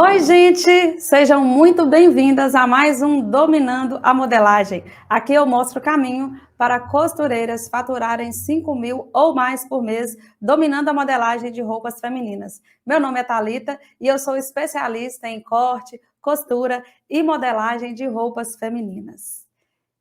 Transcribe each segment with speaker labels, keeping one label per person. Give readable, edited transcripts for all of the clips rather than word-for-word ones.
Speaker 1: Oi, gente! Sejam muito bem-vindas a mais um Dominando a Modelagem. Aqui eu mostro o caminho para costureiras faturarem 5.000 ou mais por mês, dominando a modelagem de roupas femininas. Meu nome é Thalita e eu sou especialista em corte, costura e modelagem de roupas femininas.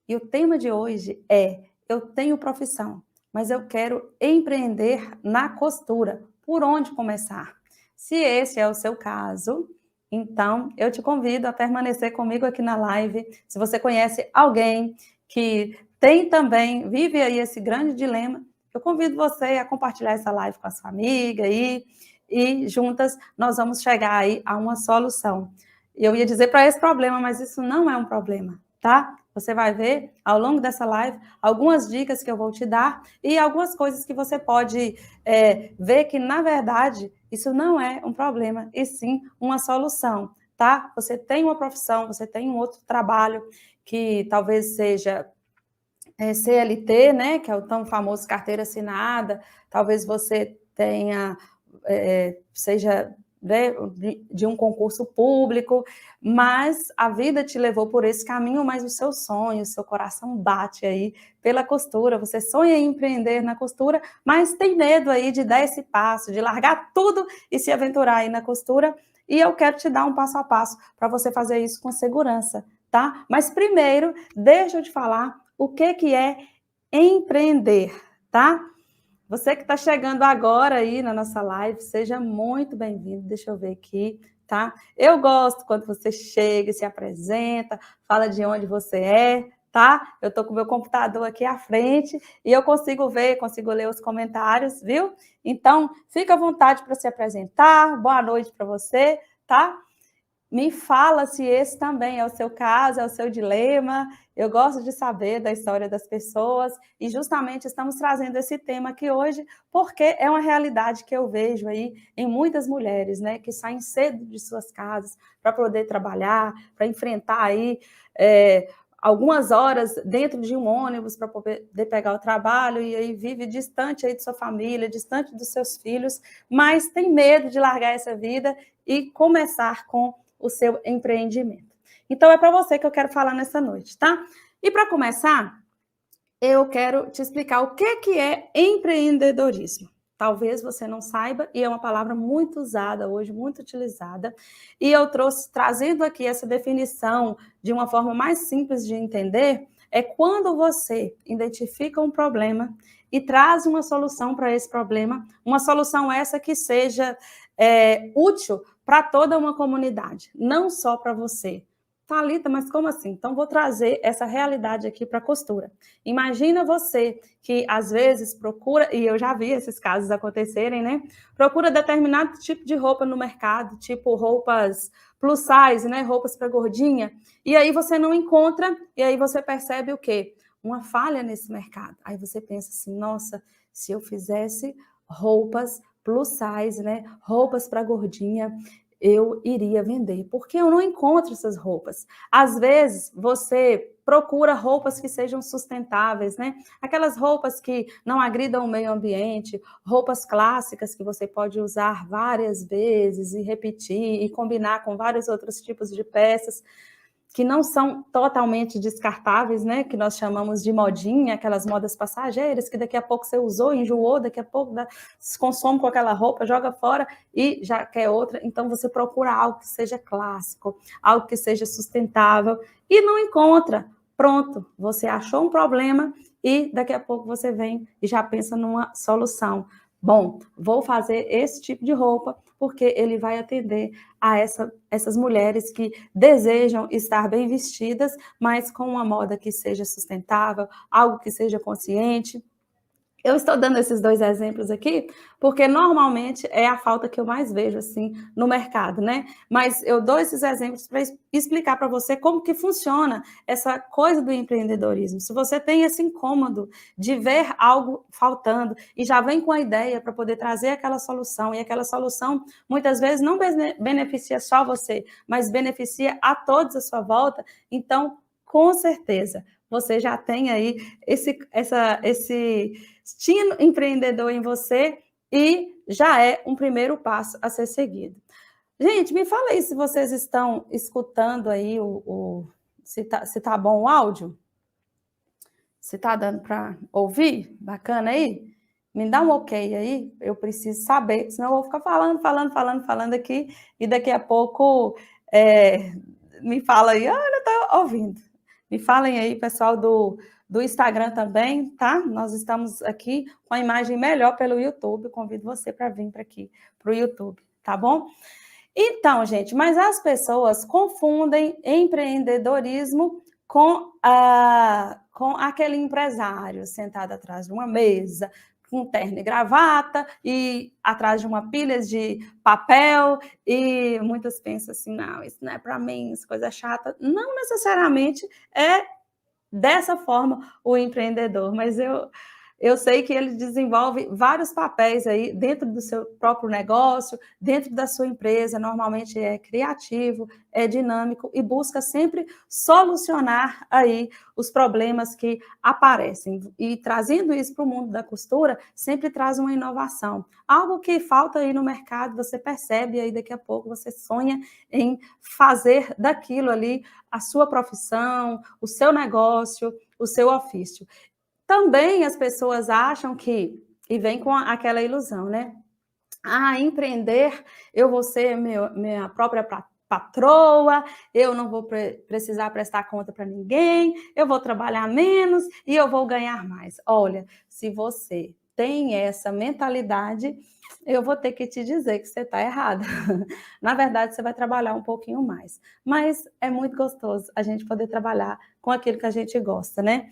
Speaker 1: E o tema de hoje é: eu tenho profissão, mas eu quero empreender na costura. Por onde começar? Se esse é o seu caso, então eu te convido a permanecer comigo aqui na live. Se você conhece alguém que tem também, vive aí esse grande dilema, eu convido você a compartilhar essa live com a sua amiga aí, e juntas nós vamos chegar aí a uma solução. Eu ia dizer para esse problema, mas isso não é um problema, tá? Você vai ver ao longo dessa live algumas dicas que eu vou te dar e algumas coisas que você pode ver que, na verdade, isso não é um problema, e sim uma solução, tá? Você tem uma profissão, você tem um outro trabalho que talvez seja CLT, né? Que é o tão famoso carteira assinada, talvez você tenha, seja de um concurso público, mas a vida te levou por esse caminho, mas o seu sonho, o seu coração bate aí pela costura, você sonha em empreender na costura, mas tem medo aí de dar esse passo, de largar tudo e se aventurar aí na costura, e eu quero te dar um passo a passo para você fazer isso com segurança, tá? Mas primeiro, deixa eu te falar o que é empreender, tá? Você que está chegando agora aí na nossa live, seja muito bem-vindo. Deixa eu ver aqui, tá? Eu gosto quando você chega e se apresenta, fala de onde você é, tá? Eu estou com o meu computador aqui à frente e eu consigo ver, consigo ler os comentários, viu? Então, fica à vontade para se apresentar. Boa noite para você, tá? Me fala se esse também é o seu caso, é o seu dilema. Eu gosto de saber da história das pessoas e justamente estamos trazendo esse tema aqui hoje porque é uma realidade que eu vejo aí em muitas mulheres, né, que saem cedo de suas casas para poder trabalhar, para enfrentar aí algumas horas dentro de um ônibus para poder pegar o trabalho e aí vive distante aí de sua família, distante dos seus filhos, mas tem medo de largar essa vida e começar com o seu empreendimento. Então, é para você que eu quero falar nessa noite, tá? E para começar, eu quero te explicar o que é empreendedorismo. Talvez você não saiba, e é uma palavra muito usada hoje, muito utilizada, e eu trazendo aqui essa definição de uma forma mais simples de entender, é quando você identifica um problema e traz uma solução para esse problema, uma solução essa que seja útil para toda uma comunidade, não só para você. Thalita, mas como assim? Então vou trazer essa realidade aqui para a costura. Imagina você que às vezes procura, e eu já vi esses casos acontecerem, né? Procura determinado tipo de roupa no mercado, tipo roupas plus size, né? Roupas para gordinha, e aí você não encontra, e aí você percebe o quê? Uma falha nesse mercado. Aí você pensa assim, nossa, se eu fizesse roupas plus size, né? Roupas para gordinha, eu iria vender, porque eu não encontro essas roupas. Às vezes, você procura roupas que sejam sustentáveis, né? Aquelas roupas que não agridam o meio ambiente, roupas clássicas que você pode usar várias vezes e repetir e combinar com vários outros tipos de peças que não são totalmente descartáveis, né? Que nós chamamos de modinha, aquelas modas passageiras, que daqui a pouco você usou, enjoou, daqui a pouco se consome com aquela roupa, joga fora e já quer outra. Então você procura algo que seja clássico, algo que seja sustentável e não encontra. Pronto, você achou um problema e daqui a pouco você vem e já pensa numa solução. Bom, vou fazer esse tipo de roupa porque ele vai atender a essas mulheres que desejam estar bem vestidas, mas com uma moda que seja sustentável, algo que seja consciente. Eu estou dando esses dois exemplos aqui, porque normalmente é a falta que eu mais vejo, assim, no mercado, né? Mas eu dou esses exemplos para explicar para você como que funciona essa coisa do empreendedorismo. Se você tem esse incômodo de ver algo faltando e já vem com a ideia para poder trazer aquela solução, e aquela solução muitas vezes não beneficia só você, mas beneficia a todos à sua volta, então, com certeza, você já tem aí esse empreendedor em você e já é um primeiro passo a ser seguido. Gente, me fala aí se vocês estão escutando aí se tá bom o áudio, se tá dando para ouvir, bacana aí? Me dá um ok aí, eu preciso saber, senão eu vou ficar falando aqui e daqui a pouco é, me fala aí, olha, tô ouvindo. Me falem aí, pessoal do Instagram também, tá? Nós estamos aqui com a imagem melhor pelo YouTube, convido você para vir para aqui, para o YouTube, tá bom? Então, gente, mas as pessoas confundem empreendedorismo com aquele empresário sentado atrás de uma mesa, com terno e gravata, e atrás de uma pilha de papel, e muitas pensam assim, não, isso não é para mim, isso é coisa chata. Não necessariamente é dessa forma o empreendedor, mas eu sei que ele desenvolve vários papéis aí dentro do seu próprio negócio, dentro da sua empresa, normalmente é criativo, é dinâmico e busca sempre solucionar aí os problemas que aparecem. E trazendo isso para o mundo da costura, sempre traz uma inovação. Algo que falta aí no mercado, você percebe aí daqui a pouco, você sonha em fazer daquilo ali a sua profissão, o seu negócio, o seu ofício. Também as pessoas acham que, e vem com aquela ilusão, né? Ah, empreender, eu vou ser minha própria patroa, eu não vou precisar prestar conta para ninguém, eu vou trabalhar menos e eu vou ganhar mais. Olha, se você tem essa mentalidade, eu vou ter que te dizer que você está errada. Na verdade, você vai trabalhar um pouquinho mais, mas é muito gostoso a gente poder trabalhar com aquilo que a gente gosta, né?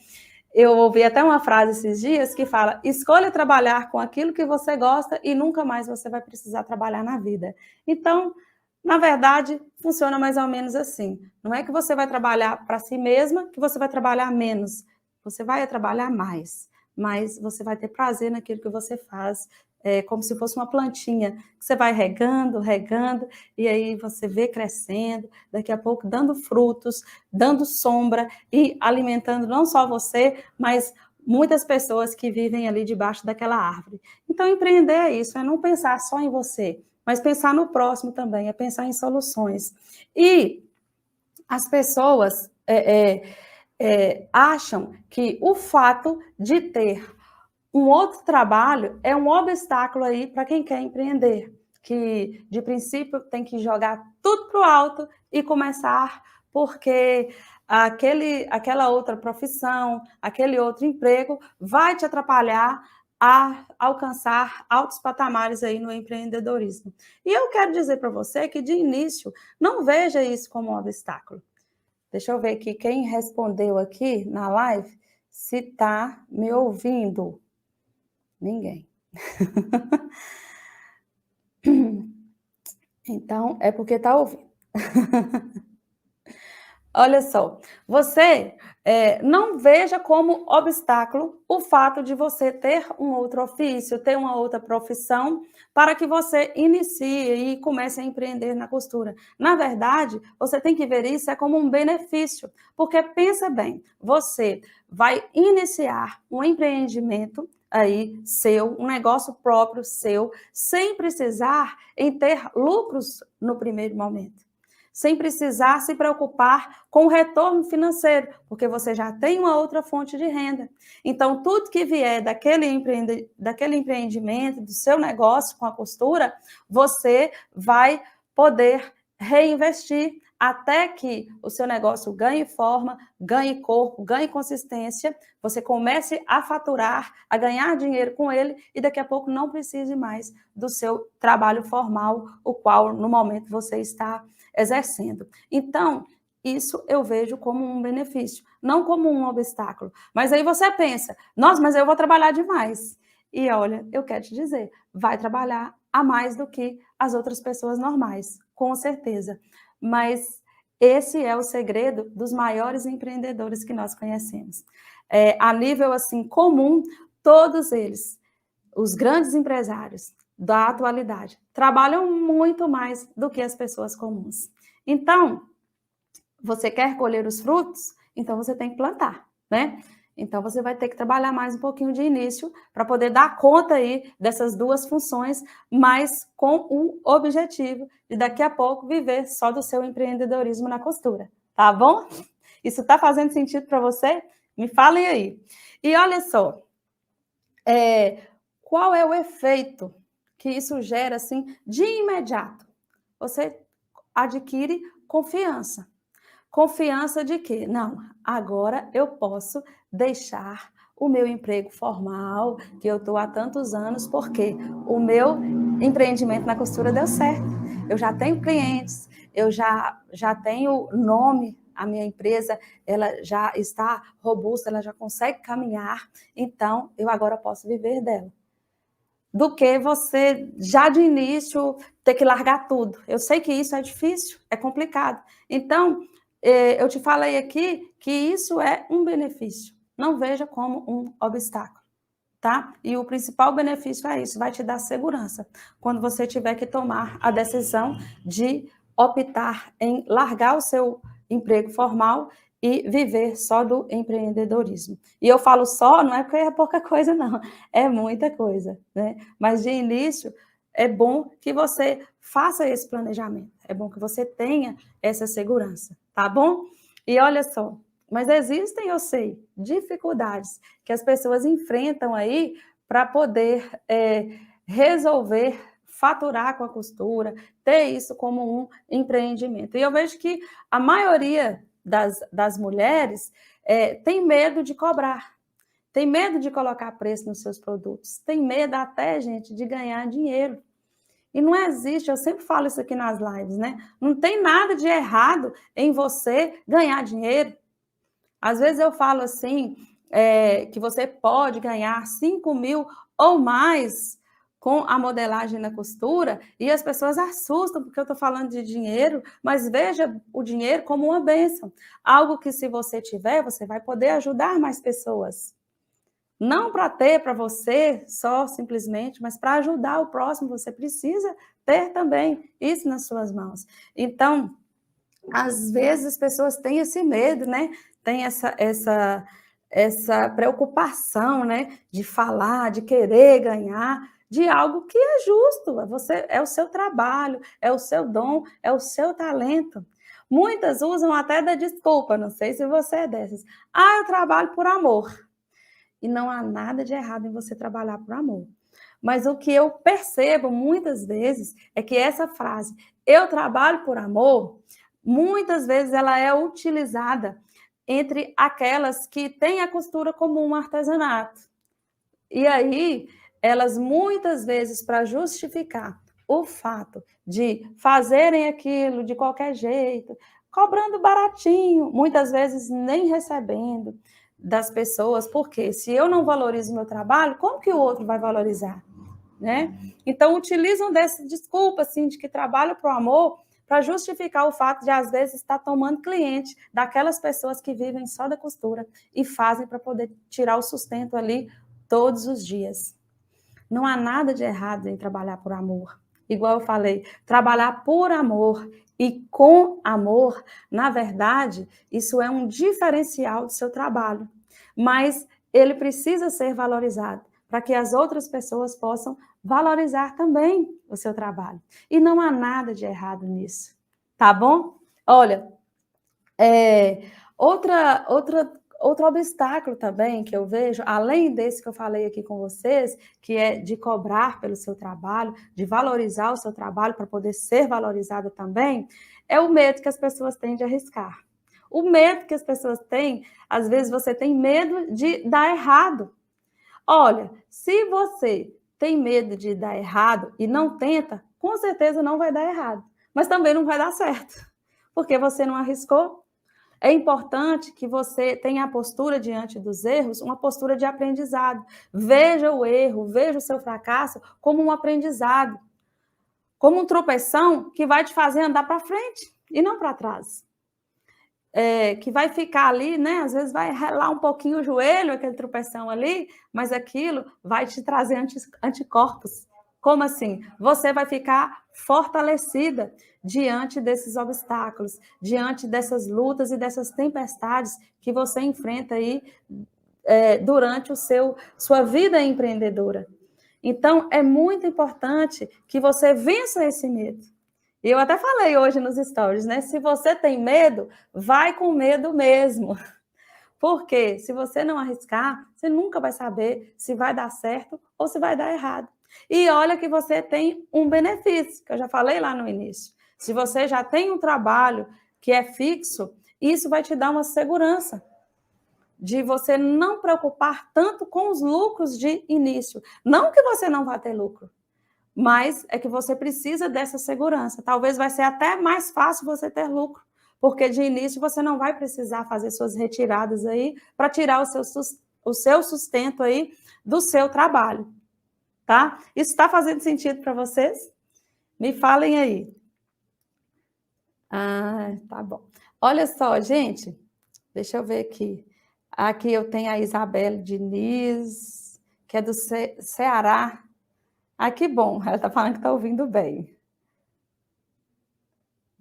Speaker 1: Eu ouvi até uma frase esses dias que fala: escolha trabalhar com aquilo que você gosta e nunca mais você vai precisar trabalhar na vida. Então, na verdade, funciona mais ou menos assim. Não é que você vai trabalhar para si mesma, que você vai trabalhar menos. Você vai trabalhar mais, mas você vai ter prazer naquilo que você faz, como se fosse uma plantinha, que você vai regando, regando, e aí você vê crescendo, daqui a pouco dando frutos, dando sombra e alimentando não só você, mas muitas pessoas que vivem ali debaixo daquela árvore. Então, empreender é isso, é não pensar só em você, mas pensar no próximo também, é pensar em soluções. E as pessoas acham que o fato de ter um outro trabalho é um obstáculo aí para quem quer empreender, que de princípio tem que jogar tudo para o alto e começar, porque aquela outra profissão, aquele outro emprego vai te atrapalhar a alcançar altos patamares aí no empreendedorismo. E eu quero dizer para você que de início não veja isso como um obstáculo. Deixa eu ver aqui quem respondeu aqui na live, se está me ouvindo. Ninguém. Então, é porque está ouvindo. Olha só, você não veja como obstáculo o fato de você ter um outro ofício, ter uma outra profissão, para que você inicie e comece a empreender na costura. Na verdade, você tem que ver isso como um benefício, porque pensa bem, você vai iniciar um empreendimento aí seu, um negócio próprio seu, sem precisar em ter lucros no primeiro momento, sem precisar se preocupar com o retorno financeiro, porque você já tem uma outra fonte de renda. Então, tudo que vier daquele empreendimento, do seu negócio com a costura, você vai poder reinvestir até que o seu negócio ganhe forma, ganhe corpo, ganhe consistência, você comece a faturar, a ganhar dinheiro com ele e daqui a pouco não precise mais do seu trabalho formal, o qual no momento você está exercendo. Então, isso eu vejo como um benefício, não como um obstáculo. Mas aí você pensa, nossa, mas eu vou trabalhar demais. E olha, eu quero te dizer, vai trabalhar a mais do que as outras pessoas normais, com certeza. Mas esse é o segredo dos maiores empreendedores que nós conhecemos. A nível assim comum, todos eles, os grandes empresários da atualidade, trabalham muito mais do que as pessoas comuns. Então, você quer colher os frutos? Então você tem que plantar, né? Então, você vai ter que trabalhar mais um pouquinho de início para poder dar conta aí dessas duas funções, mas com o objetivo de daqui a pouco viver só do seu empreendedorismo na costura, tá bom? Isso está fazendo sentido para você? Me falem aí. E olha só, qual é o efeito que isso gera assim de imediato? Você adquire confiança. Confiança de que, não, agora eu posso deixar o meu emprego formal, que eu estou há tantos anos, porque o meu empreendimento na costura deu certo. Eu já tenho clientes, eu já tenho nome, a minha empresa ela já está robusta, ela já consegue caminhar, então eu agora posso viver dela. Do que você, já de início, ter que largar tudo. Eu sei que isso é difícil, é complicado. Então, eu te falei aqui que isso é um benefício. Não veja como um obstáculo, tá? E o principal benefício é isso, vai te dar segurança. Quando você tiver que tomar a decisão de optar em largar o seu emprego formal e viver só do empreendedorismo. E eu falo só, não é porque é pouca coisa, não, é muita coisa, né? Mas de início, é bom que você faça esse planejamento, é bom que você tenha essa segurança, tá bom? E olha só, mas existem, eu sei, dificuldades que as pessoas enfrentam aí para poder resolver faturar com a costura, ter isso como um empreendimento. E eu vejo que a maioria das mulheres tem medo de cobrar, tem medo de colocar preço nos seus produtos, tem medo até, gente, de ganhar dinheiro. E não existe, eu sempre falo isso aqui nas lives, né? Não tem nada de errado em você ganhar dinheiro. Às vezes eu falo assim, que você pode ganhar 5.000 ou mais com a modelagem na costura, e as pessoas assustam porque eu estou falando de dinheiro, mas veja o dinheiro como uma bênção. Algo que, se você tiver, você vai poder ajudar mais pessoas. Não para ter para você só, simplesmente, mas para ajudar o próximo, você precisa ter também isso nas suas mãos. Então, às vezes as pessoas têm esse medo, né? Tem essa preocupação, né? De falar, de querer ganhar, de algo que é justo. É o seu trabalho, é o seu dom, é o seu talento. Muitas usam até da desculpa, não sei se você é dessas. Ah, eu trabalho por amor. E não há nada de errado em você trabalhar por amor. Mas o que eu percebo muitas vezes é que essa frase, eu trabalho por amor, muitas vezes ela é utilizada entre aquelas que têm a costura como um artesanato. E aí, elas muitas vezes, para justificar o fato de fazerem aquilo de qualquer jeito, cobrando baratinho, muitas vezes nem recebendo das pessoas, porque se eu não valorizo o meu trabalho, como que o outro vai valorizar? Né? Então, utilizam dessa desculpa assim, de que trabalho para o amor para justificar o fato de, às vezes, estar tomando cliente daquelas pessoas que vivem só da costura e fazem para poder tirar o sustento ali todos os dias. Não há nada de errado em trabalhar por amor. Igual eu falei, trabalhar por amor e com amor, na verdade, isso é um diferencial do seu trabalho. Mas ele precisa ser valorizado para que as outras pessoas possam valorizar também o seu trabalho. E não há nada de errado nisso, tá bom? Olha, outro obstáculo também que eu vejo, além desse que eu falei aqui com vocês, que é de cobrar pelo seu trabalho, de valorizar o seu trabalho para poder ser valorizado também, é o medo que as pessoas têm de arriscar. O medo que as pessoas têm, às vezes você tem medo de dar errado. Olha, se você tem medo de dar errado e não tenta, com certeza não vai dar errado, mas também não vai dar certo, porque você não arriscou. É importante que você tenha a postura diante dos erros, uma postura de aprendizado. Veja o erro, veja o seu fracasso como um aprendizado, como um tropeção que vai te fazer andar para frente e não para trás. Que vai ficar ali, né? Às vezes vai relar um pouquinho o joelho, aquele tropeção ali, mas aquilo vai te trazer anticorpos. Como assim? Você vai ficar fortalecida diante desses obstáculos, diante dessas lutas e dessas tempestades que você enfrenta aí durante sua vida empreendedora. Então, é muito importante que você vença esse medo. E eu até falei hoje nos stories, né? Se você tem medo, vai com medo mesmo. Porque se você não arriscar, você nunca vai saber se vai dar certo ou se vai dar errado. E olha que você tem um benefício, que eu já falei lá no início. Se você já tem um trabalho que é fixo, isso vai te dar uma segurança de você não preocupar tanto com os lucros de início. Não que você não vá ter lucro, mas é que você precisa dessa segurança. Talvez vai ser até mais fácil você ter lucro, porque de início você não vai precisar fazer suas retiradas aí para tirar o seu sustento aí do seu trabalho, tá? Isso está fazendo sentido para vocês? Me falem aí. Ah, tá bom. Olha só, gente, deixa eu ver aqui. Aqui eu tenho a Isabelle Diniz, que é do Ceará. Ah, que bom, ela está falando que está ouvindo bem.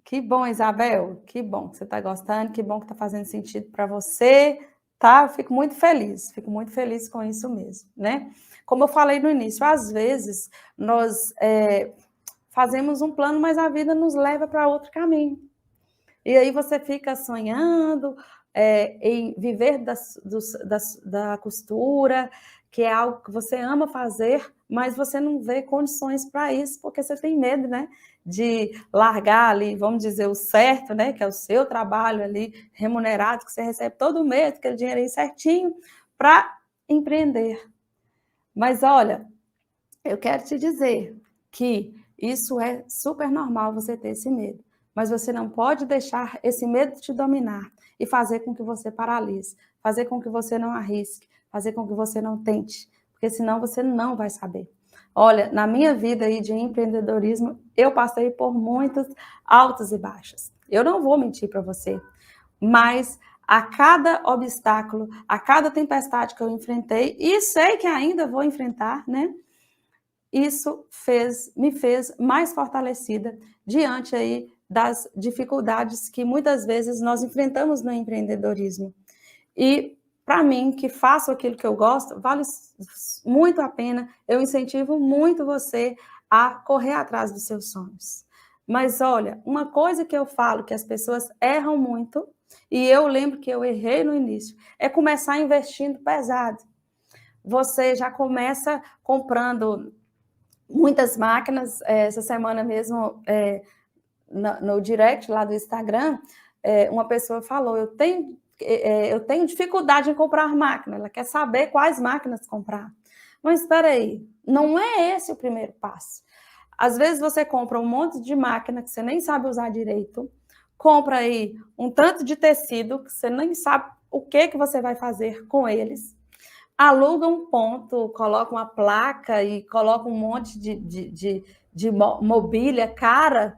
Speaker 1: Que bom, Isabel, que bom que você está gostando, que bom que está fazendo sentido para você, tá? Eu fico muito feliz com isso mesmo, né? Como eu falei no início, às vezes nós fazemos um plano, mas a vida nos leva para outro caminho. E aí você fica sonhando em viver da costura, que é algo que você ama fazer, mas você não vê condições para isso, porque você tem medo, né? De largar ali, vamos dizer, o certo, né? Que é o seu trabalho ali, remunerado, que você recebe todo mês, aquele dinheirinho certinho, para empreender. Mas olha, eu quero te dizer que isso é super normal você ter esse medo, mas você não pode deixar esse medo te dominar e fazer com que você paralise, fazer com que você não arrisque, fazer com que você não tente, porque senão você não vai saber. Olha, na minha vida aí de empreendedorismo, eu passei por muitos altos e baixos. Eu não vou mentir para você, mas a cada obstáculo, a cada tempestade que eu enfrentei, e sei que ainda vou enfrentar, né? Isso me fez mais fortalecida diante aí das dificuldades que muitas vezes nós enfrentamos no empreendedorismo. E para mim, que faço aquilo que eu gosto, vale muito a pena. Eu incentivo muito você a correr atrás dos seus sonhos. Mas olha, uma coisa que eu falo que as pessoas erram muito, e eu lembro que eu errei no início, é começar investindo pesado. Você já começa comprando muitas máquinas. Essa semana mesmo, no direct lá do Instagram, uma pessoa falou, eu tenho dificuldade em comprar máquina, ela quer saber quais máquinas comprar. Mas espera aí, não é esse o primeiro passo. Às vezes você compra um monte de máquina que você nem sabe usar direito, compra aí um tanto de tecido que você nem sabe o que você vai fazer com eles, aluga um ponto, coloca uma placa e coloca um monte de mobília cara,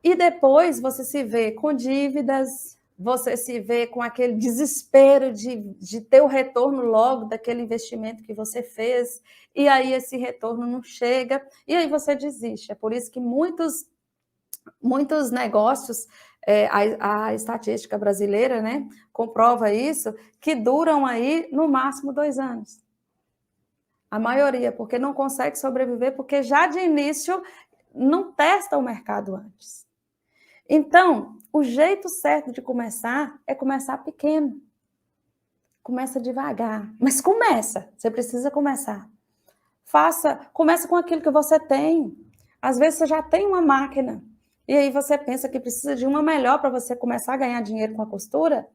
Speaker 1: e depois você se vê com dívidas, você se vê com aquele desespero de ter o retorno logo daquele investimento que você fez, e aí esse retorno não chega, e aí você desiste. É por isso que muitos negócios, a estatística brasileira, né, comprova isso, que duram aí no máximo 2 anos. A maioria, porque não consegue sobreviver, porque já de início não testa o mercado antes. Então, o jeito certo de começar é começar pequeno. Começa devagar, mas começa, você precisa começar. Começa com aquilo que você tem. Às vezes você já tem uma máquina, e aí você pensa que precisa de uma melhor para você começar a ganhar dinheiro com a costura?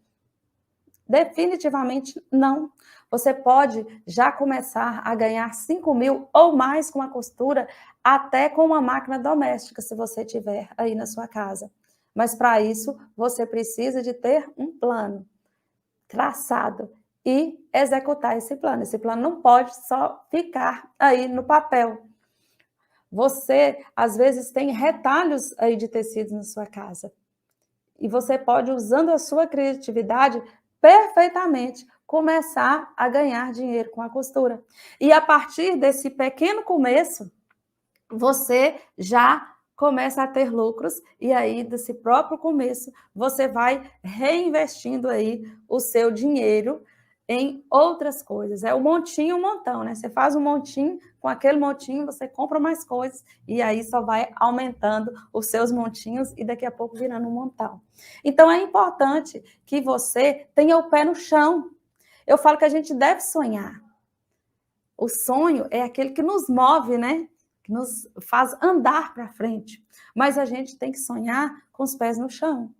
Speaker 1: Definitivamente não. Você pode já começar a ganhar 5 mil ou mais com a costura, até com uma máquina doméstica, se você tiver aí na sua casa. Mas para isso, você precisa de ter um plano traçado e executar esse plano. Esse plano não pode só ficar aí no papel. Você, às vezes, tem retalhos aí de tecidos na sua casa. E você pode, usando a sua criatividade, perfeitamente começar a ganhar dinheiro com a costura. E a partir desse pequeno começo, você já começa a ter lucros, e aí, desse próprio começo, você vai reinvestindo aí o seu dinheiro em outras coisas. É o montinho, o montão, né? Você faz um montinho, com aquele montinho você compra mais coisas e aí só vai aumentando os seus montinhos e daqui a pouco virando um montão. Então é importante que você tenha o pé no chão. Eu falo que a gente deve sonhar. O sonho é aquele que nos move, né? Que nos faz andar para frente. Mas a gente tem que sonhar com os pés no chão.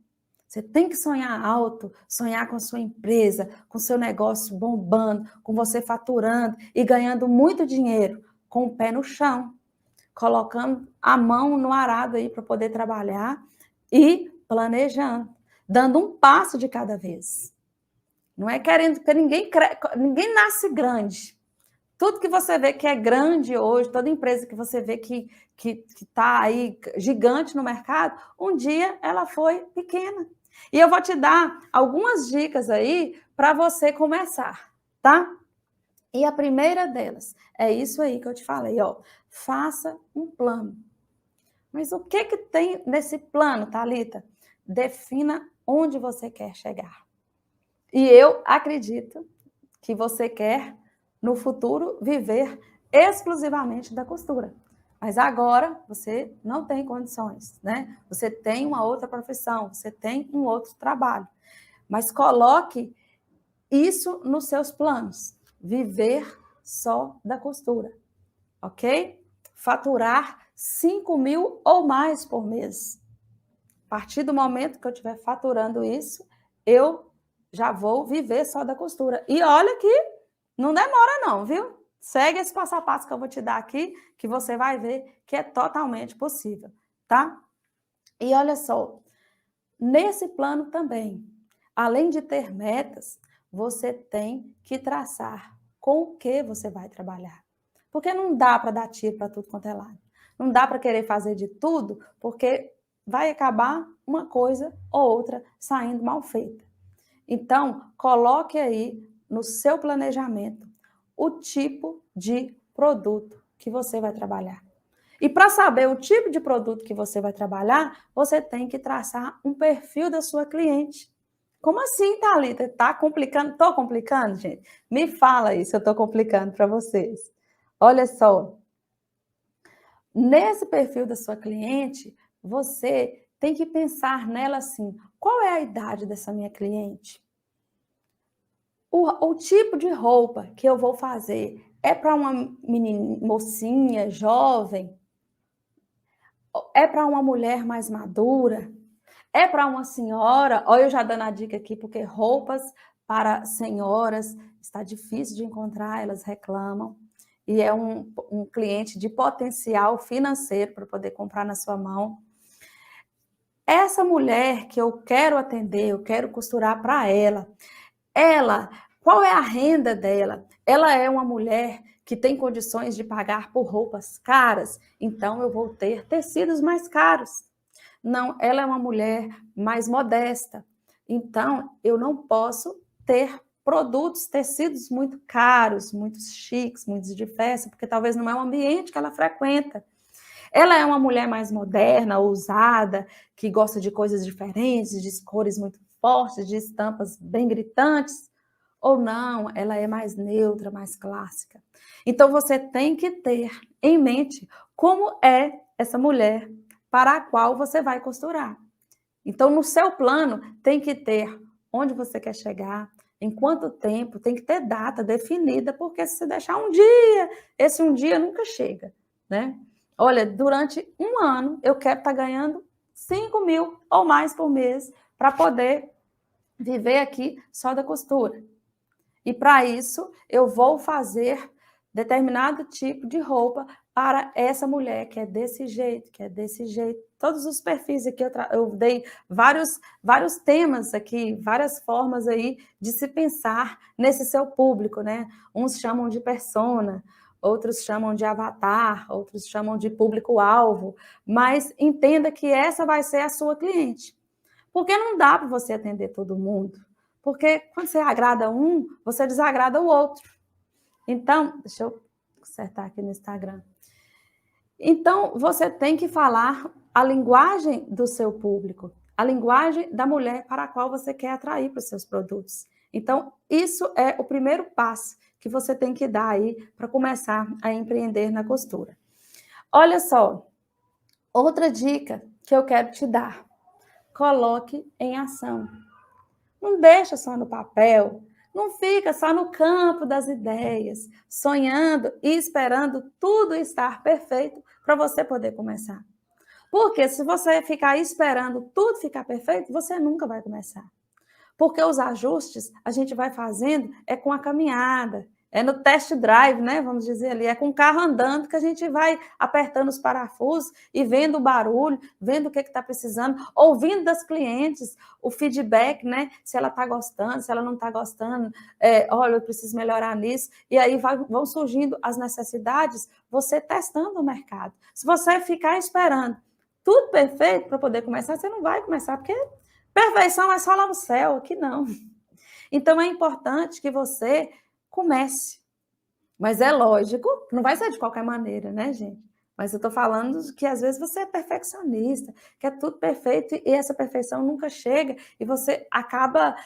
Speaker 1: Você tem que sonhar alto, sonhar com a sua empresa, com o seu negócio bombando, com você faturando e ganhando muito dinheiro, com o pé no chão, colocando a mão no arado aí para poder trabalhar e planejando, dando um passo de cada vez. Não é querendo, porque ninguém nasce grande. Tudo que você vê que é grande hoje, toda empresa que você vê que está aí gigante no mercado, um dia ela foi pequena. E eu vou te dar algumas dicas aí para você começar, tá? E a primeira delas é isso aí que eu te falei, ó. Faça um plano. Mas o que tem nesse plano, Thalita? Defina onde você quer chegar. E eu acredito que você quer, no futuro, viver exclusivamente da costura. Mas agora você não tem condições, né? Você tem uma outra profissão, você tem um outro trabalho. Mas coloque isso nos seus planos. Viver só da costura, ok? Faturar 5.000 ou mais por mês. A partir do momento que eu estiver faturando isso, eu já vou viver só da costura. E olha que não demora não, viu? Segue esse passo a passo que eu vou te dar aqui, que você vai ver que é totalmente possível, tá? E olha só, nesse plano também, além de ter metas, você tem que traçar com o que você vai trabalhar. Porque não dá para dar tiro para tudo quanto é lado. Não dá para querer fazer de tudo, porque vai acabar uma coisa ou outra saindo mal feita. Então, coloque aí no seu planejamento o tipo de produto que você vai trabalhar. E para saber o tipo de produto que você vai trabalhar, você tem que traçar um perfil da sua cliente. Como assim, Thalita? Tá complicando? Tô complicando, gente? Me fala aí se eu tô complicando para vocês. Olha só. Nesse perfil da sua cliente, você tem que pensar nela assim: qual é a idade dessa minha cliente? O tipo de roupa que eu vou fazer é para uma mocinha, jovem? É para uma mulher mais madura? É para uma senhora? Olha, eu já dando a dica aqui, porque roupas para senhoras está difícil de encontrar, elas reclamam. E é um cliente de potencial financeiro para poder comprar na sua mão. Essa mulher que eu quero atender, eu quero costurar para ela, qual é a renda dela? Ela é uma mulher que tem condições de pagar por roupas caras, então eu vou ter tecidos mais caros. Não, ela é uma mulher mais modesta, então eu não posso ter produtos, tecidos muito caros, muito chiques, muito de festa, porque talvez não é o ambiente que ela frequenta. Ela é uma mulher mais moderna, ousada, que gosta de coisas diferentes, de cores muito fortes, de estampas bem gritantes, ou não, ela é mais neutra, mais clássica. Então você tem que ter em mente como é essa mulher para a qual você vai costurar. Então no seu plano tem que ter onde você quer chegar, em quanto tempo, tem que ter data definida, porque se você deixar um dia, esse um dia nunca chega, né? Olha, durante um ano eu quero estar ganhando 5.000 ou mais por mês para poder viver aqui só da costura. E para isso, eu vou fazer determinado tipo de roupa para essa mulher, que é desse jeito, que é desse jeito. Todos os perfis aqui, eu dei vários temas aqui, várias formas aí de se pensar nesse seu público, né? Uns chamam de persona, outros chamam de avatar, outros chamam de público-alvo, mas entenda que essa vai ser a sua cliente. Porque não dá para você atender todo mundo. Porque quando você agrada um, você desagrada o outro. Então, deixa eu acertar aqui no Instagram. Então, você tem que falar a linguagem do seu público, a linguagem da mulher para a qual você quer atrair para os seus produtos. Então, isso é o primeiro passo que você tem que dar aí para começar a empreender na costura. Olha só, outra dica que eu quero te dar: coloque em ação. Não deixa só no papel, não fica só no campo das ideias, sonhando e esperando tudo estar perfeito para você poder começar. Porque se você ficar esperando tudo ficar perfeito, você nunca vai começar. Porque os ajustes a gente vai fazendo é com a caminhada, é no test drive, né? Vamos dizer ali, é com o carro andando que a gente vai apertando os parafusos e vendo o barulho, vendo o que está precisando, ouvindo das clientes o feedback, né? Se ela está gostando, se ela não está gostando, olha, eu preciso melhorar nisso. E aí vão surgindo as necessidades, você testando o mercado. Se você ficar esperando tudo perfeito para poder começar, você não vai começar, porque perfeição é só lá no céu, aqui não. Então é importante que você comece. Mas é lógico, não vai ser de qualquer maneira, né, gente? Mas eu estou falando que às vezes você é perfeccionista, quer tudo perfeito e essa perfeição nunca chega e você acaba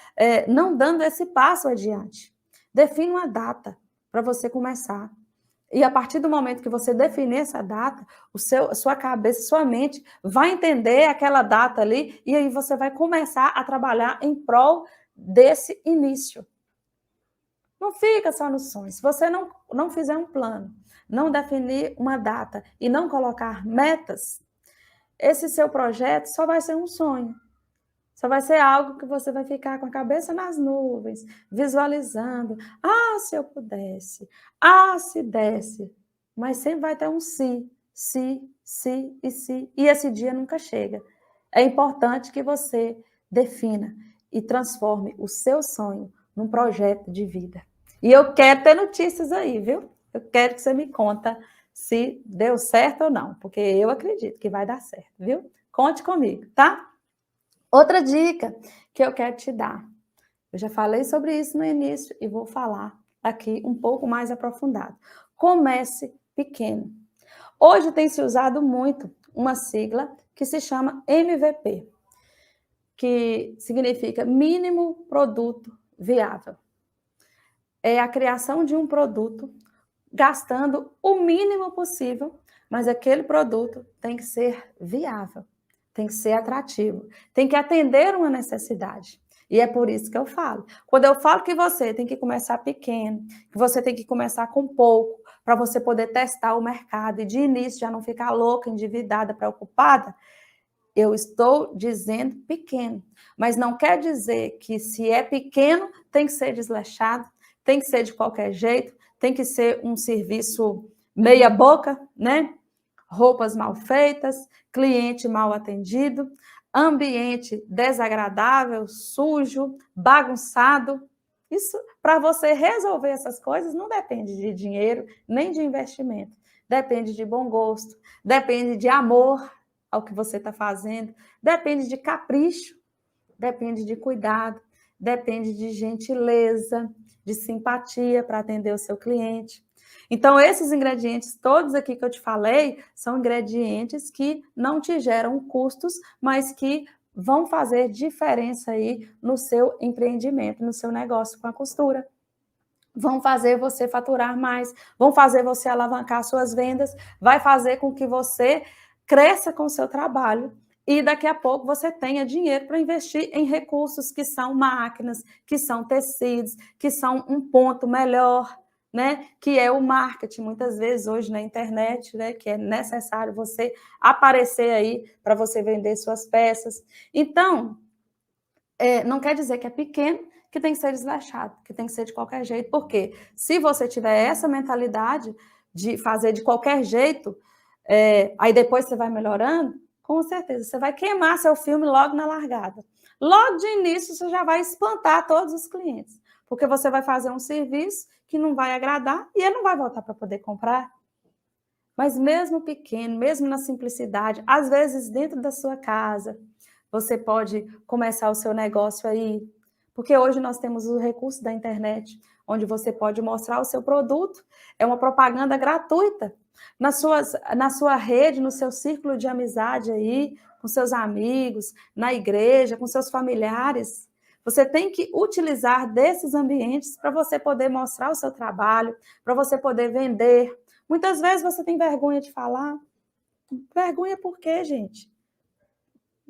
Speaker 1: não dando esse passo adiante. Define uma data para você começar. E a partir do momento que você definir essa data, sua cabeça, sua mente vai entender aquela data ali e aí você vai começar a trabalhar em prol desse início. Não fica só no sonho. Se você não fizer um plano, não definir uma data e não colocar metas, esse seu projeto só vai ser um sonho. Só vai ser algo que você vai ficar com a cabeça nas nuvens, visualizando. Ah, se eu pudesse. Ah, se desse. Mas sempre vai ter um se, e se. E esse dia nunca chega. É importante que você defina e transforme o seu sonho num projeto de vida. E eu quero ter notícias aí, viu? Eu quero que você me conta se deu certo ou não, porque eu acredito que vai dar certo, viu? Conte comigo, tá? Outra dica que eu quero te dar, eu já falei sobre isso no início e vou falar aqui um pouco mais aprofundado. Comece pequeno. Hoje tem se usado muito uma sigla que se chama MVP, que significa mínimo produto viável. É a criação de um produto gastando o mínimo possível, mas aquele produto tem que ser viável. Tem que ser atrativo, tem que atender uma necessidade. E é por isso que eu falo. Quando eu falo que você tem que começar pequeno, que você tem que começar com pouco, para você poder testar o mercado e de início já não ficar louca, endividada, preocupada, eu estou dizendo pequeno. Mas não quer dizer que se é pequeno, tem que ser desleixado, tem que ser de qualquer jeito, tem que ser um serviço meia boca, né? Roupas mal feitas, cliente mal atendido, ambiente desagradável, sujo, bagunçado. Isso, para você resolver essas coisas, não depende de dinheiro, nem de investimento. Depende de bom gosto, depende de amor ao que você está fazendo, depende de capricho, depende de cuidado, depende de gentileza, de simpatia para atender o seu cliente. Então, esses ingredientes todos aqui que eu te falei são ingredientes que não te geram custos, mas que vão fazer diferença aí no seu empreendimento, no seu negócio com a costura. Vão fazer você faturar mais, vão fazer você alavancar suas vendas, vai fazer com que você cresça com o seu trabalho e daqui a pouco você tenha dinheiro para investir em recursos que são máquinas, que são tecidos, que são um ponto melhor, né? Que é o marketing, muitas vezes hoje na internet, né? Que é necessário você aparecer aí para você vender suas peças. Então, não quer dizer que é pequeno, que tem que ser desleixado, que tem que ser de qualquer jeito, porque se você tiver essa mentalidade de fazer de qualquer jeito, aí depois você vai melhorando, com certeza, você vai queimar seu filme logo na largada. Logo de início, você já vai espantar todos os clientes, porque você vai fazer um serviço que não vai agradar e ele não vai voltar para poder comprar. Mas mesmo pequeno, mesmo na simplicidade, às vezes dentro da sua casa, você pode começar o seu negócio aí, porque hoje nós temos o recurso da internet, onde você pode mostrar o seu produto, é uma propaganda gratuita, na sua rede, no seu círculo de amizade aí, com seus amigos, na igreja, com seus familiares. Você tem que utilizar desses ambientes para você poder mostrar o seu trabalho, para você poder vender. Muitas vezes você tem vergonha de falar. Vergonha por quê, gente?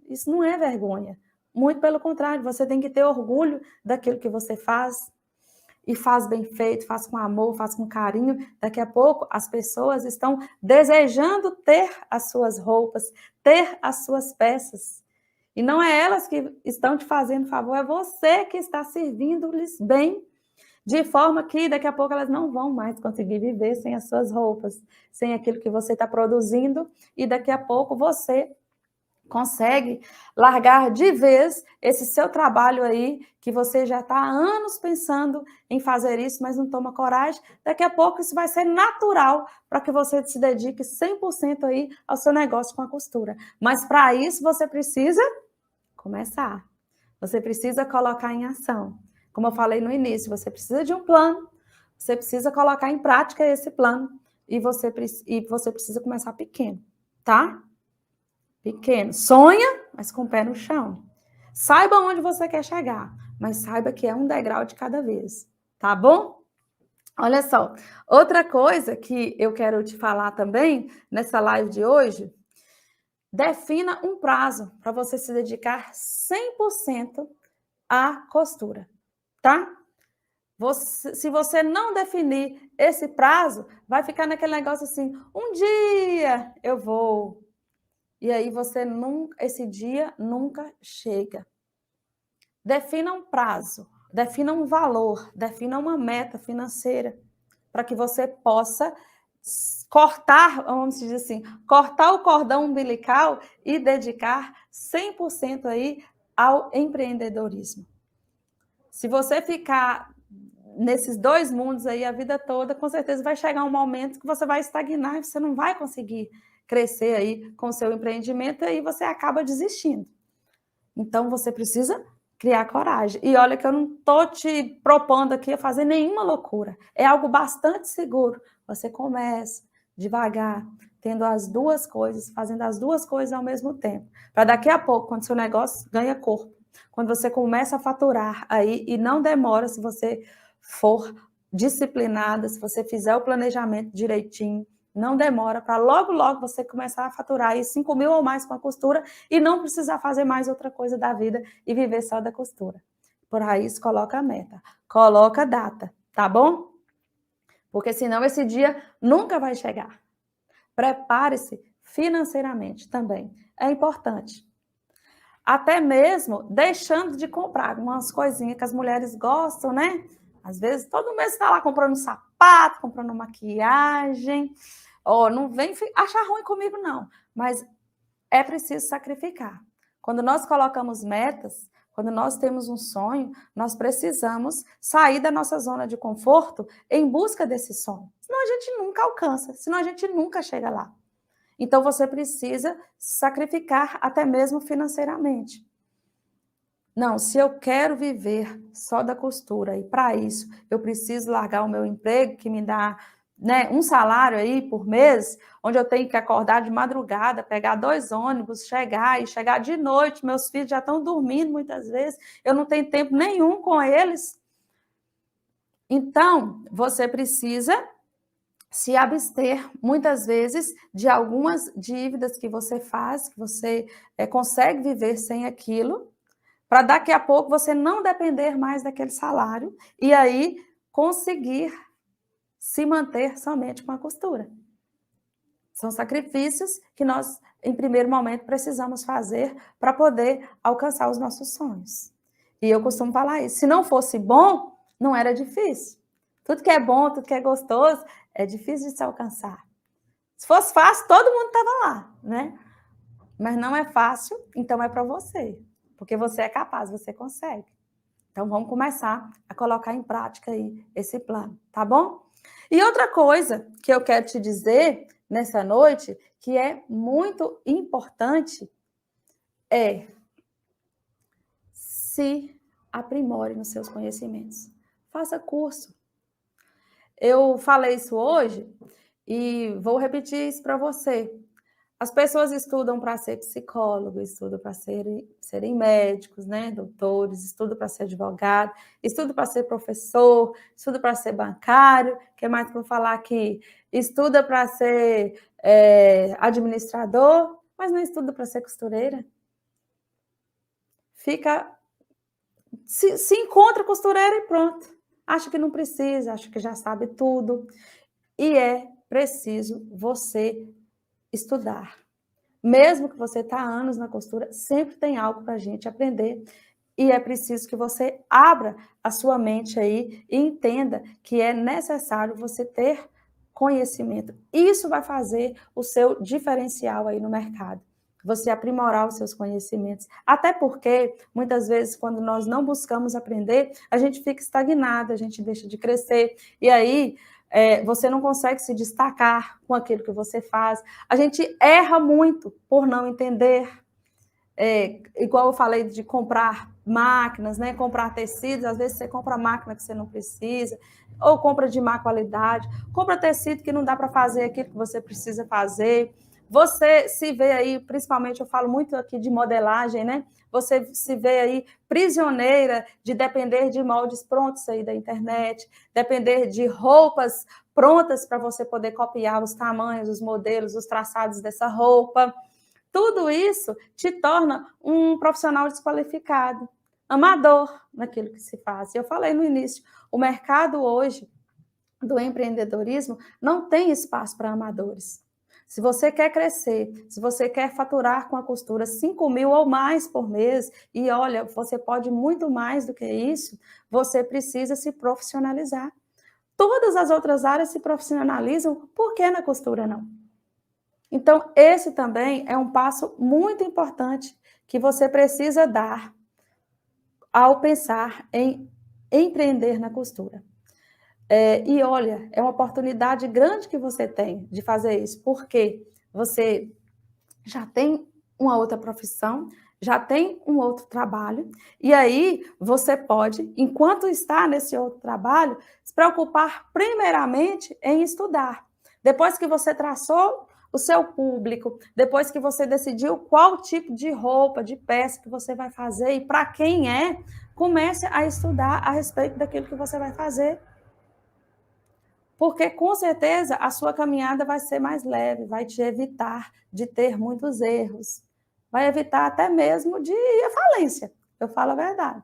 Speaker 1: Isso não é vergonha. Muito pelo contrário, você tem que ter orgulho daquilo que você faz. E faz bem feito, faz com amor, faz com carinho. Daqui a pouco as pessoas estão desejando ter as suas roupas, ter as suas peças. E não é elas que estão te fazendo favor, é você que está servindo-lhes bem, de forma que daqui a pouco elas não vão mais conseguir viver sem as suas roupas, sem aquilo que você está produzindo, e daqui a pouco você consegue largar de vez esse seu trabalho aí, que você já está há anos pensando em fazer isso, mas não toma coragem. Daqui a pouco isso vai ser natural para que você se dedique 100% aí ao seu negócio com a costura. Mas para isso você precisa começar. Você precisa colocar em ação. Como eu falei no início, você precisa de um plano, você precisa colocar em prática esse plano e você precisa começar pequeno, tá? Pequeno. Sonha, mas com o pé no chão. Saiba onde você quer chegar, mas saiba que é um degrau de cada vez, tá bom? Olha só, outra coisa que eu quero te falar também nessa live de hoje, defina um prazo para você se dedicar 100% à costura, tá? Se você não definir esse prazo, vai ficar naquele negócio assim, um dia eu vou, e aí esse dia nunca chega. Defina um prazo, defina um valor, defina uma meta financeira para que você possa cortar, vamos dizer assim, cortar o cordão umbilical e dedicar 100% aí ao empreendedorismo. Se você ficar nesses dois mundos aí a vida toda, com certeza vai chegar um momento que você vai estagnar e você não vai conseguir crescer aí com o seu empreendimento e aí você acaba desistindo. Então, você precisa criar coragem. E olha que eu não estou te propondo aqui a fazer nenhuma loucura. É algo bastante seguro. Você começa devagar, tendo as duas coisas, fazendo as duas coisas ao mesmo tempo. Para daqui a pouco, quando seu negócio ganha corpo, quando você começa a faturar aí, e não demora se você for disciplinada, se você fizer o planejamento direitinho, não demora para logo, logo você começar a faturar aí 5 mil ou mais com a costura e não precisar fazer mais outra coisa da vida e viver só da costura. Por isso, coloca a meta, coloca a data, tá bom? Porque senão esse dia nunca vai chegar. Prepare-se financeiramente também, é importante. Até mesmo deixando de comprar umas coisinhas que as mulheres gostam, né? Às vezes todo mês está lá comprando um sapato, comprando maquiagem. Oh, não vem achar ruim comigo, não. Mas é preciso sacrificar. Quando nós colocamos metas, quando nós temos um sonho, nós precisamos sair da nossa zona de conforto em busca desse sonho. Senão a gente nunca alcança, senão a gente nunca chega lá. Então você precisa sacrificar até mesmo financeiramente. Não, se eu quero viver só da costura e para isso eu preciso largar o meu emprego que me dá, né, um salário aí por mês, onde eu tenho que acordar de madrugada, pegar 2 ônibus, chegar de noite, meus filhos já estão dormindo muitas vezes, eu não tenho tempo nenhum com eles. Então, você precisa se abster, muitas vezes, de algumas dívidas que você faz, que você consegue viver sem aquilo, para daqui a pouco você não depender mais daquele salário e aí conseguir se manter somente com a costura. São sacrifícios que nós, em primeiro momento, precisamos fazer para poder alcançar os nossos sonhos. E eu costumo falar isso, se não fosse bom, não era difícil. Tudo que é bom, tudo que é gostoso, é difícil de se alcançar. Se fosse fácil, todo mundo estava lá, né? Mas não é fácil, então é para você. Porque você é capaz, você consegue. Então, vamos começar a colocar em prática aí esse plano, tá bom? E outra coisa que eu quero te dizer nessa noite, que é muito importante, é se aprimore nos seus conhecimentos. Faça curso. Eu falei isso hoje e vou repetir isso para você. As pessoas estudam para ser psicólogo, estudam para serem médicos, né, doutores, estudam para ser advogado, estudam para ser professor, estudam para ser bancário, o que mais que eu vou falar aqui? Estuda para ser administrador, mas não estuda para ser costureira. Fica, se encontra costureira e pronto. Acha que não precisa, acha que já sabe tudo. E é preciso você estudar. Mesmo que você está há anos na costura, sempre tem algo para a gente aprender. E é preciso que você abra a sua mente aí e entenda que é necessário você ter conhecimento. Isso vai fazer o seu diferencial aí no mercado. Você aprimorar os seus conhecimentos. Até porque, muitas vezes, quando nós não buscamos aprender, a gente fica estagnado, a gente deixa de crescer. E aí, você não consegue se destacar com aquilo que você faz. A gente erra muito por não entender. Igual eu falei de comprar máquinas, né? Comprar tecidos, às vezes você compra máquina que você não precisa, ou compra de má qualidade, compra tecido que não dá para fazer aquilo que você precisa fazer. Você se vê aí, principalmente eu falo muito aqui de modelagem, né? Você se vê aí prisioneira de depender de moldes prontos aí da internet, depender de roupas prontas para você poder copiar os tamanhos, os modelos, os traçados dessa roupa. Tudo isso te torna um profissional desqualificado, amador naquilo que se faz. Eu falei no início, o mercado hoje do empreendedorismo não tem espaço para amadores. Se você quer crescer, se você quer faturar com a costura 5 mil ou mais por mês, e olha, você pode muito mais do que isso, você precisa se profissionalizar. Todas as outras áreas se profissionalizam, por que na costura não? Então, esse também é um passo muito importante que você precisa dar ao pensar em empreender na costura. E olha, é uma oportunidade grande que você tem de fazer isso, porque você já tem uma outra profissão, já tem um outro trabalho, e aí você pode, enquanto está nesse outro trabalho, se preocupar primeiramente em estudar. Depois que você traçou o seu público, depois que você decidiu qual tipo de roupa, de peça que você vai fazer e para quem é, comece a estudar a respeito daquilo que você vai fazer. Porque, com certeza, a sua caminhada vai ser mais leve, vai te evitar de ter muitos erros, vai evitar até mesmo de ir à falência, eu falo a verdade.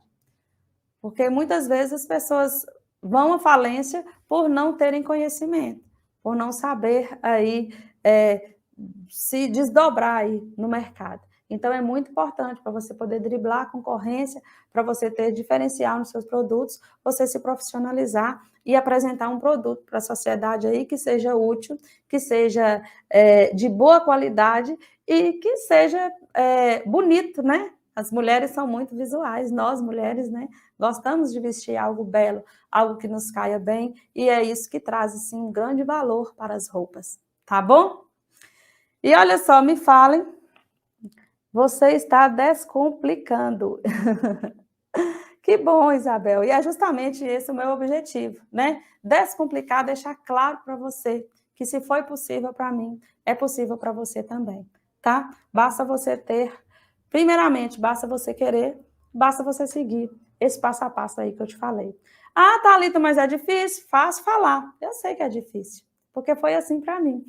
Speaker 1: Porque muitas vezes as pessoas vão à falência por não terem conhecimento, por não saber aí se desdobrar aí no mercado. Então, é muito importante para você poder driblar a concorrência, para você ter diferencial nos seus produtos, você se profissionalizar e apresentar um produto para a sociedade aí que seja útil, que seja de boa qualidade e que seja bonito, né? As mulheres são muito visuais, nós mulheres, né? Gostamos de vestir algo belo, algo que nos caia bem, e é isso que traz, assim, um grande valor para as roupas, tá bom? E olha só, me falem, você está descomplicando. Que bom, Isabel. E é justamente esse o meu objetivo, né? Descomplicar, deixar claro para você que se foi possível para mim, é possível para você também, tá? Basta você ter, primeiramente, basta você querer, basta você seguir esse passo a passo aí que eu te falei. Ah, Thalita, mas é difícil? Fácil falar. Eu sei que é difícil, porque foi assim para mim.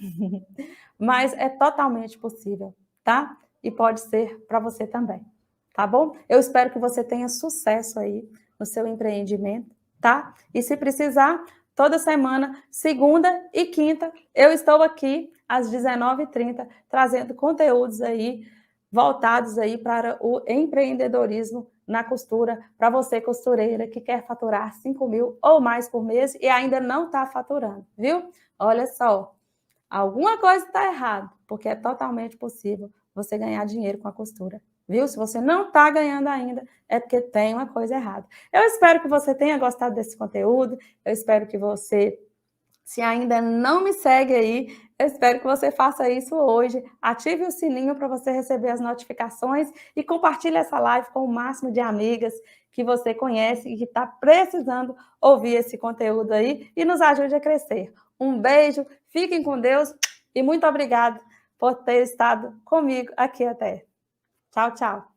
Speaker 1: Mas é totalmente possível, tá? E pode ser para você também, tá bom? Eu espero que você tenha sucesso aí no seu empreendimento, tá? E se precisar, toda semana, segunda e quinta, eu estou aqui às 19h30, trazendo conteúdos aí, voltados aí para o empreendedorismo na costura, para você costureira que quer faturar 5 mil ou mais por mês e ainda não está faturando, viu? Olha só, alguma coisa está errada, porque é totalmente possível você ganhar dinheiro com a costura, viu? Se você não está ganhando ainda, é porque tem uma coisa errada. Eu espero que você tenha gostado desse conteúdo, eu espero que você, se ainda não me segue aí, eu espero que você faça isso hoje, ative o sininho para você receber as notificações e compartilhe essa live com o máximo de amigas que você conhece e que está precisando ouvir esse conteúdo aí e nos ajude a crescer. Um beijo, fiquem com Deus e muito obrigada por ter estado comigo aqui até. Tchau, tchau.